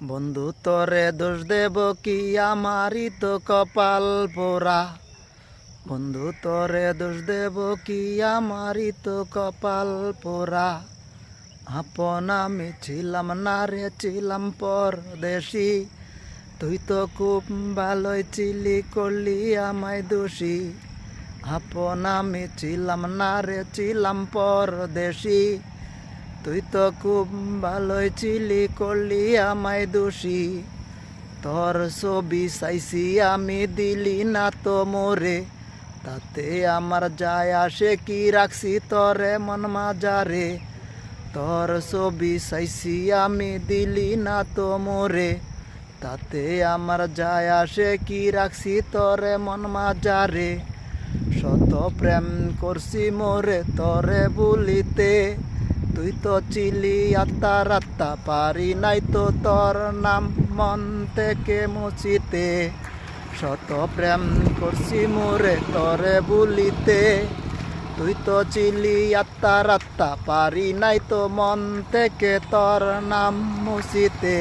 বন্ধু তরে দোষ দেব কি আমারই তো কপাল পোড়া। বন্ধু তরে দোষ দেব কি আমারই তো কপাল পোড়া। আপন আমি ছিলাম না রে, ছিলাম পরদেশি। তুই তো খুব ভালোই ছিলি, করলি আমায় দোষী। আপন আমি ছিলাম না রে, ছিলাম পরদেশি। তুই তো খুব ভালোই ছিলি, করলি আমায় দোষী। তোর ছবি চাইছি আমি, দিলি না তো মোরে। তাতে আমার যায় আসে কি, রাখছি তোরে মন মাজারে। তোর ছবি চাইছি আমি, দিলি না তো মোরে। তাতে আমার যায় আসে কি, রাখছি তোরে মন মাজারে। শত প্রেম করছি মোরে তোরে বলিতে। তুই তো চিলি আত্মা রাত্তা, পারি নাই তো তোর নাম মন থেকে মুছিতে। শত প্রেম করছি মোরে তোরে বলিতে। তুই তো চিলি আত্মা রাত্তা, পারি নাই তো মন থেকে তোর নাম মুছিতে।